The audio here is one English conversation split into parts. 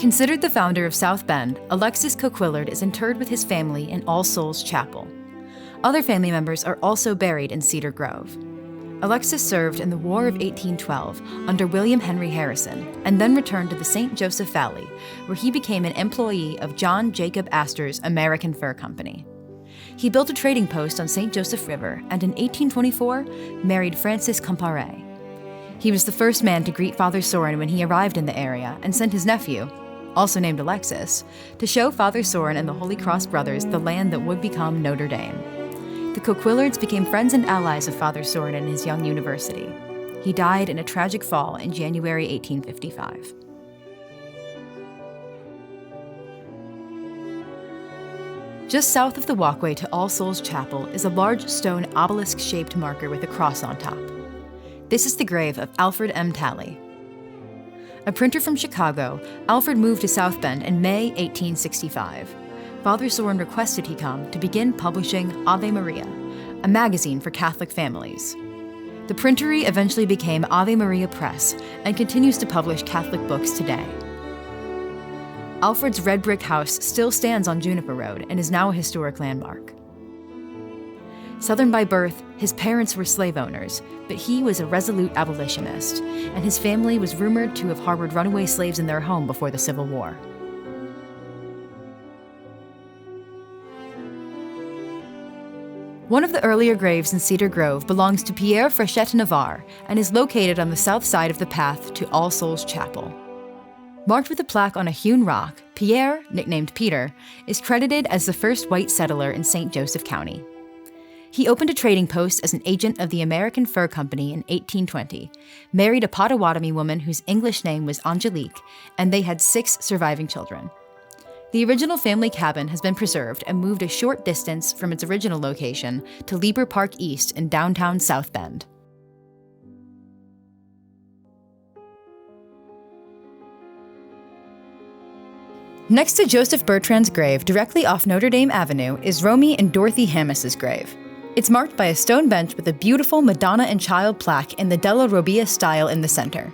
Considered the founder of South Bend, Alexis Coquillard is interred with his family in All Souls Chapel. Other family members are also buried in Cedar Grove. Alexis served in the War of 1812 under William Henry Harrison and then returned to the St. Joseph Valley, where he became an employee of John Jacob Astor's American Fur Company. He built a trading post on St. Joseph River and in 1824 married Frances Comparet. He was the first man to greet Father Sorin when he arrived in the area and sent his nephew, also named Alexis, to show Father Sorin and the Holy Cross Brothers the land that would become Notre Dame. The Coquillards became friends and allies of Father Sorin in his young university. He died in a tragic fall in January 1855. Just south of the walkway to All Souls Chapel is a large stone obelisk-shaped marker with a cross on top. This is the grave of Alfred M. Talley. A printer from Chicago, Alfred moved to South Bend in May 1865. Father Sorin requested he come to begin publishing Ave Maria, a magazine for Catholic families. The printery eventually became Ave Maria Press and continues to publish Catholic books today. Alfred's red brick house still stands on Juniper Road and is now a historic landmark. Southern by birth, his parents were slave owners, but he was a resolute abolitionist, and his family was rumored to have harbored runaway slaves in their home before the Civil War. One of the earlier graves in Cedar Grove belongs to Pierre Frechette Navarre and is located on the south side of the path to All Souls Chapel. Marked with a plaque on a hewn rock, Pierre, nicknamed Peter, is credited as the first white settler in St. Joseph County. He opened a trading post as an agent of the American Fur Company in 1820, married a Potawatomi woman whose English name was Angelique, and they had 6 surviving children. The original family cabin has been preserved and moved a short distance from its original location to Lieber Park East in downtown South Bend. Next to Joseph Bertrand's grave, directly off Notre Dame Avenue, is Romy and Dorothy Hammis's grave. It's marked by a stone bench with a beautiful Madonna and Child plaque in the Della Robbia style in the center.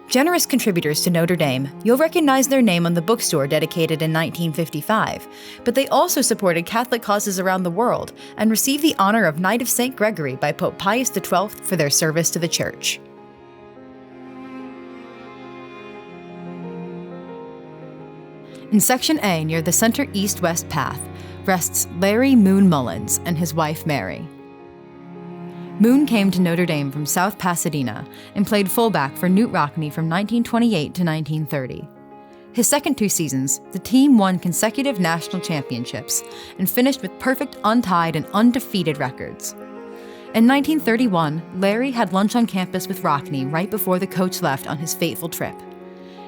Generous contributors to Notre Dame, you'll recognize their name on the bookstore dedicated in 1955, but they also supported Catholic causes around the world and received the honor of Knight of St. Gregory by Pope Pius XII for their service to the Church. In Section A, near the center east-west path, rests Larry Moon Mullins and his wife Mary. Moon came to Notre Dame from South Pasadena and played fullback for Newt Rockne from 1928 to 1930. His second 2 seasons, the team won consecutive national championships and finished with perfect untied and undefeated records. In 1931, Larry had lunch on campus with Rockne right before the coach left on his fateful trip.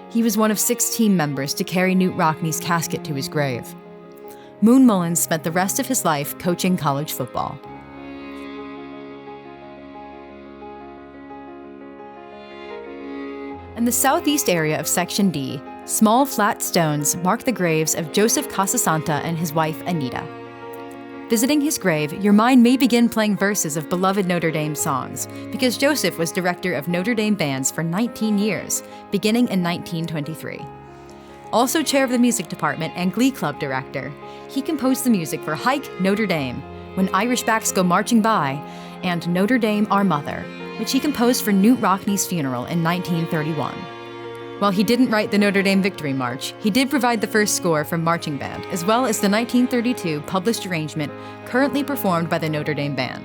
He was one of 6 team members to carry Newt Rockne's casket to his grave. Moon Mullins spent the rest of his life coaching college football. In the southeast area of Section D, small flat stones mark the graves of Joseph Casasanta and his wife Anita. Visiting his grave, your mind may begin playing verses of beloved Notre Dame songs, because Joseph was director of Notre Dame bands for 19 years, beginning in 1923. Also chair of the music department and Glee Club director, he composed the music for Hike, Notre Dame, When Irish Backs Go Marching By, and Notre Dame, Our Mother, which he composed for Newt Rockne's funeral in 1931. While he didn't write the Notre Dame Victory March, he did provide the first score for marching band, as well as the 1932 published arrangement currently performed by the Notre Dame Band.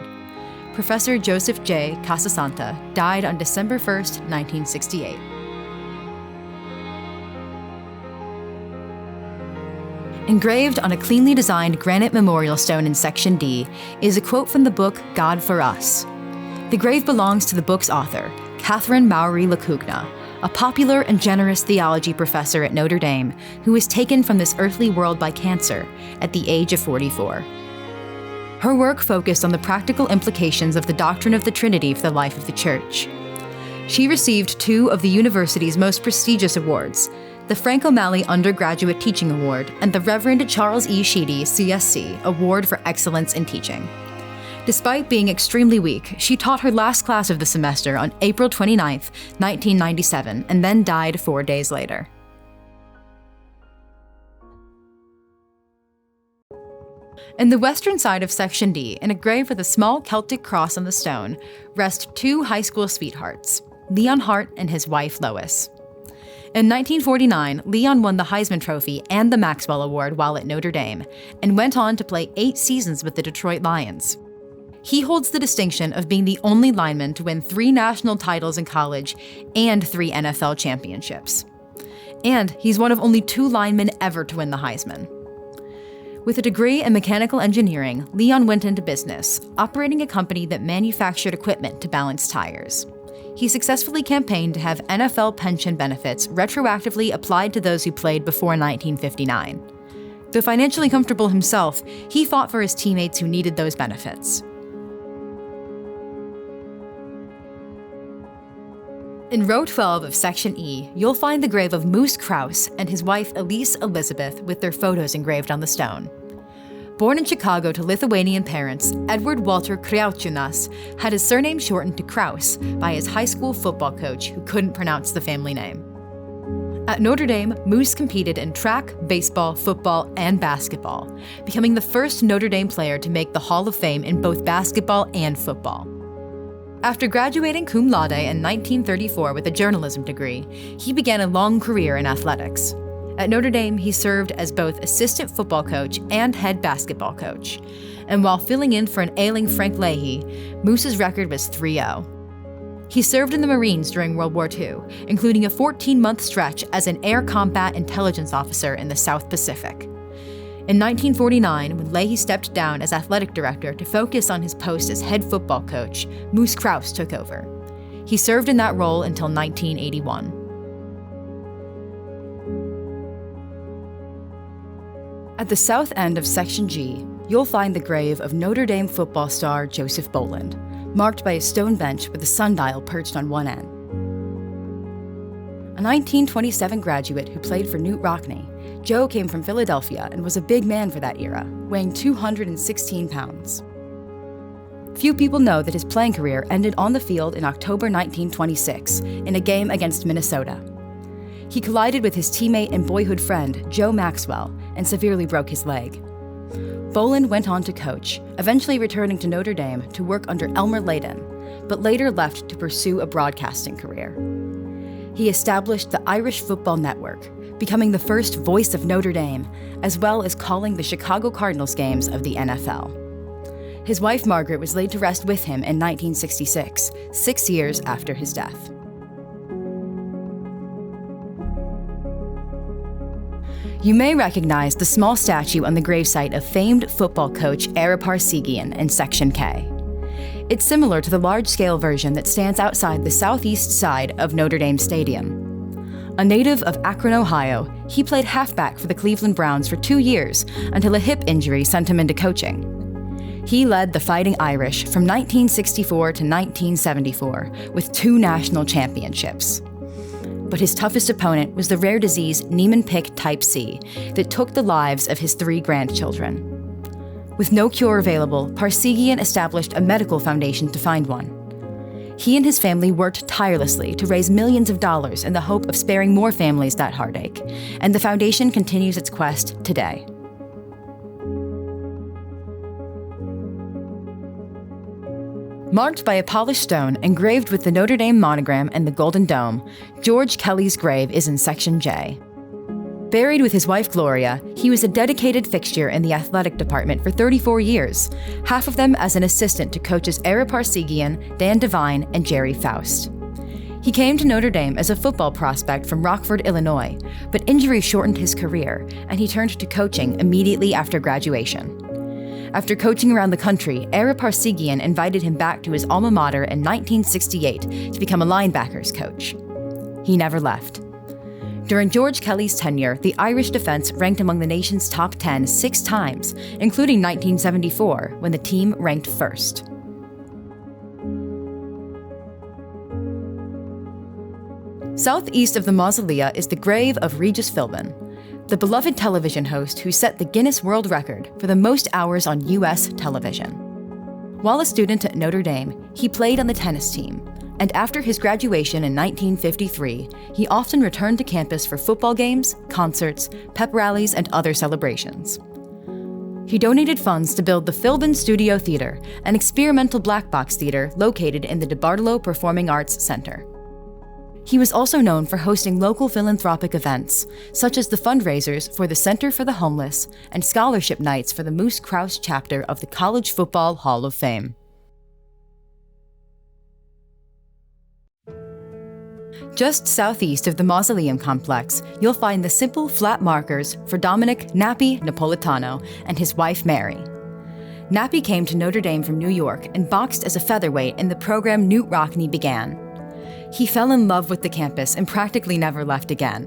Professor Joseph J. Casasanta died on December 1, 1968. Engraved on a cleanly designed granite memorial stone in Section D is a quote from the book God for Us. The grave belongs to the book's author, Catherine Mowry Lacugna, a popular and generous theology professor at Notre Dame who was taken from this earthly world by cancer at the age of 44. Her work focused on the practical implications of the doctrine of the Trinity for the life of the Church. She received 2 of the university's most prestigious awards, the Frank O'Malley Undergraduate Teaching Award and the Reverend Charles E. Sheedy, CSC, Award for Excellence in Teaching. Despite being extremely weak, she taught her last class of the semester on April 29, 1997, and then died 4 days later. In the western side of Section D, in a grave with a small Celtic cross on the stone, rest two high school sweethearts, Leon Hart and his wife Lois. In 1949, Leon won the Heisman Trophy and the Maxwell Award while at Notre Dame, and went on to play 8 seasons with the Detroit Lions. He holds the distinction of being the only lineman to win 3 national titles in college and 3 NFL championships. And he's one of only 2 linemen ever to win the Heisman. With a degree in mechanical engineering, Leon went into business, operating a company that manufactured equipment to balance tires. He successfully campaigned to have NFL pension benefits retroactively applied to those who played before 1959. Though financially comfortable himself, he fought for his teammates who needed those benefits. In row 12 of Section E, you'll find the grave of Moose Krause and his wife Elise Elizabeth with their photos engraved on the stone. Born in Chicago to Lithuanian parents, Edward Walter Kriaučiūnas had his surname shortened to Krause by his high school football coach who couldn't pronounce the family name. At Notre Dame, Moose competed in track, baseball, football, and basketball, becoming the first Notre Dame player to make the Hall of Fame in both basketball and football. After graduating cum laude in 1934 with a journalism degree, he began a long career in athletics. At Notre Dame, he served as both assistant football coach and head basketball coach. And while filling in for an ailing Frank Leahy, Moose's record was 3-0. He served in the Marines during World War II, including a 14-month stretch as an air combat intelligence officer in the South Pacific. In 1949, when Leahy stepped down as athletic director to focus on his post as head football coach, Moose Krause took over. He served in that role until 1981. At the south end of Section G, you'll find the grave of Notre Dame football star Joseph Boland, marked by a stone bench with a sundial perched on one end. A 1927 graduate who played for Knute Rockne, Joe came from Philadelphia and was a big man for that era, weighing 216 pounds. Few people know that his playing career ended on the field in October 1926 in a game against Minnesota. He collided with his teammate and boyhood friend, Joe Maxwell, and severely broke his leg. Boland went on to coach, eventually returning to Notre Dame to work under Elmer Layden, but later left to pursue a broadcasting career. He established the Irish Football Network, becoming the first voice of Notre Dame, as well as calling the Chicago Cardinals games of the NFL. His wife Margaret was laid to rest with him in 1966, 6 years after his death. You may recognize the small statue on the gravesite of famed football coach Ara Parseghian in Section K. It's similar to the large-scale version that stands outside the southeast side of Notre Dame Stadium. A native of Akron, Ohio, he played halfback for the Cleveland Browns for 2 years until a hip injury sent him into coaching. He led the Fighting Irish from 1964 to 1974 with 2 national championships. But his toughest opponent was the rare disease Niemann-Pick type C that took the lives of his 3 grandchildren. With no cure available, Parseghian established a medical foundation to find one. He and his family worked tirelessly to raise millions of dollars in the hope of sparing more families that heartache, and the foundation continues its quest today. Marked by a polished stone engraved with the Notre Dame monogram and the Golden Dome, George Kelly's grave is in Section J. Buried with his wife Gloria, he was a dedicated fixture in the athletic department for 34 years, half of them as an assistant to coaches Ara Parseghian, Dan Devine, and Jerry Faust. He came to Notre Dame as a football prospect from Rockford, Illinois, but injury shortened his career, and he turned to coaching immediately after graduation. After coaching around the country, Ara Parseghian invited him back to his alma mater in 1968 to become a linebackers coach. He never left. During George Kelly's tenure, the Irish defense ranked among the nation's top 10 6 times, including 1974, when the team ranked first. Southeast of the mausolea is the grave of Regis Philbin, the beloved television host who set the Guinness World Record for the most hours on U.S. television. While a student at Notre Dame, he played on the tennis team, and after his graduation in 1953, he often returned to campus for football games, concerts, pep rallies, and other celebrations. He donated funds to build the Philbin Studio Theater, an experimental black box theater located in the DeBartolo Performing Arts Center. He was also known for hosting local philanthropic events, such as the fundraisers for the Center for the Homeless and scholarship nights for the Moose Krause chapter of the College Football Hall of Fame. Just southeast of the mausoleum complex, you'll find the simple flat markers for Dominic Nappy Napolitano and his wife Mary. Nappy came to Notre Dame from New York and boxed as a featherweight in the program Knute Rockne began. He fell in love with the campus and practically never left again.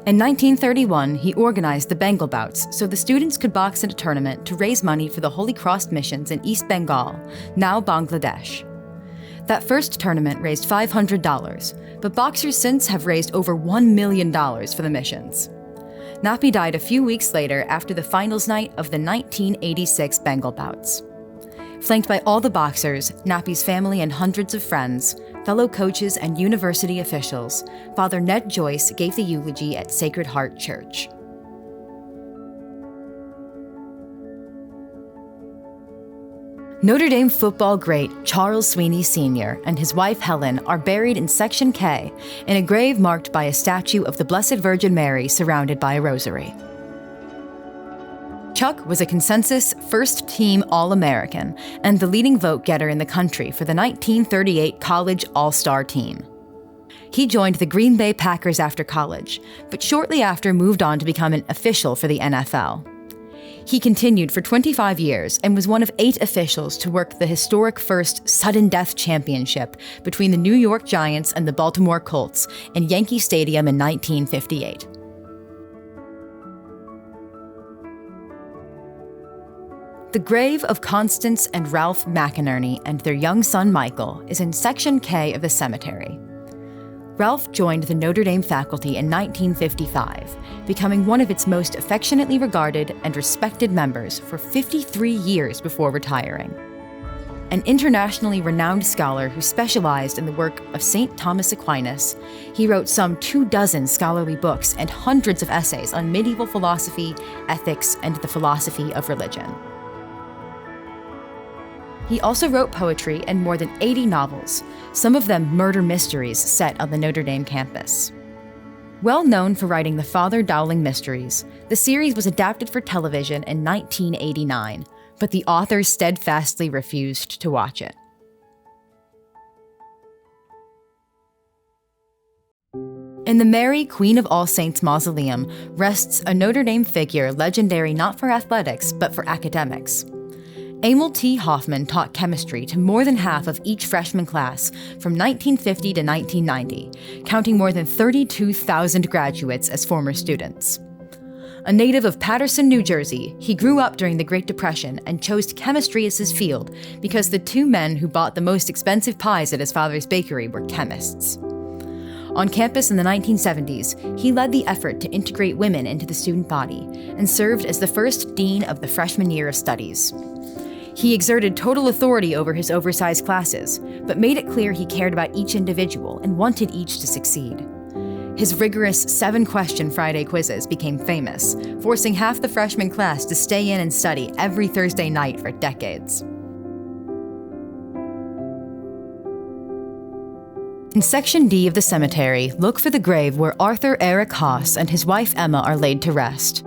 In 1931, he organized the Bengal bouts so the students could box in a tournament to raise money for the Holy Cross missions in East Bengal, now Bangladesh. That first tournament raised $500, but boxers since have raised over $1 million for the missions. Nappy died a few weeks later after the finals night of the 1986 Bengal bouts. Flanked by all the boxers, Nappy's family and hundreds of friends, fellow coaches and university officials, Father Ned Joyce gave the eulogy at Sacred Heart Church. Notre Dame football great Charles Sweeney Sr. and his wife Helen are buried in Section K in a grave marked by a statue of the Blessed Virgin Mary surrounded by a rosary. Chuck was a consensus first-team All-American and the leading vote-getter in the country for the 1938 College All-Star team. He joined the Green Bay Packers after college, but shortly after moved on to become an official for the NFL. He continued for 25 years and was one of 8 officials to work the historic first sudden death championship between the New York Giants and the Baltimore Colts in Yankee Stadium in 1958. The grave of Constance and Ralph McInerney and their young son Michael is in Section K of the cemetery. Ralph joined the Notre Dame faculty in 1955, becoming one of its most affectionately regarded and respected members for 53 years before retiring. An internationally renowned scholar who specialized in the work of St. Thomas Aquinas, he wrote some 24 scholarly books and hundreds of essays on medieval philosophy, ethics, and the philosophy of religion. He also wrote poetry and more than 80 novels, some of them murder mysteries set on the Notre Dame campus. Well known for writing the Father Dowling Mysteries, the series was adapted for television in 1989, but the author steadfastly refused to watch it. In the Mary, Queen of All Saints Mausoleum rests a Notre Dame figure legendary not for athletics, but for academics. Emil T. Hoffman taught chemistry to more than half of each freshman class from 1950 to 1990, counting more than 32,000 graduates as former students. A native of Paterson, New Jersey, he grew up during the Great Depression and chose chemistry as his field because the 2 men who bought the most expensive pies at his father's bakery were chemists. On campus in the 1970s, he led the effort to integrate women into the student body and served as the first dean of the freshman year of studies. He exerted total authority over his oversized classes, but made it clear he cared about each individual and wanted each to succeed. His rigorous 7-question Friday quizzes became famous, forcing half the freshman class to stay in and study every Thursday night for decades. In Section D of the cemetery, look for the grave where Arthur Eric Haas and his wife Emma are laid to rest.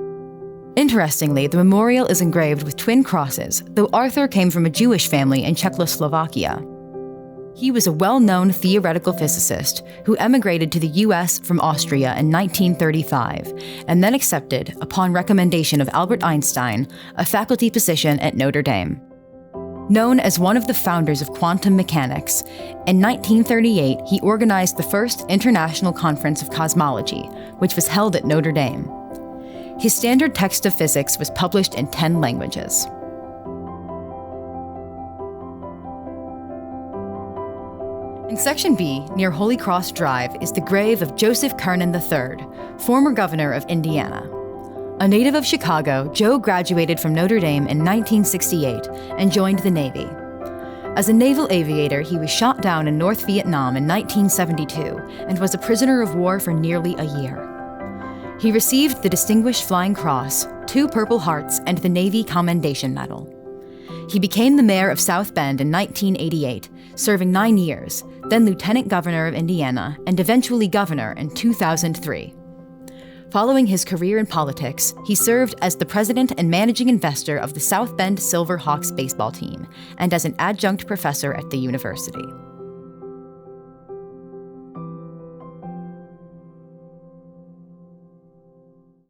Interestingly, the memorial is engraved with twin crosses, though Arthur came from a Jewish family in Czechoslovakia. He was a well-known theoretical physicist who emigrated to the U.S. from Austria in 1935, and then accepted, upon recommendation of Albert Einstein, a faculty position at Notre Dame. Known as one of the founders of quantum mechanics, in 1938 he organized the first International Conference of Cosmology, which was held at Notre Dame. His standard text of physics was published in 10 languages. In Section B, near Holy Cross Drive, is the grave of Joseph Kernan III, former governor of Indiana. A native of Chicago, Joe graduated from Notre Dame in 1968 and joined the Navy. As a naval aviator, he was shot down in North Vietnam in 1972 and was a prisoner of war for nearly a year. He received the Distinguished Flying Cross, 2 Purple Hearts and the Navy Commendation Medal. He became the mayor of South Bend in 1988, serving 9 years, then lieutenant governor of Indiana, and eventually governor in 2003. Following his career in politics, he served as the president and managing investor of the South Bend Silverhawks baseball team and as an adjunct professor at the university.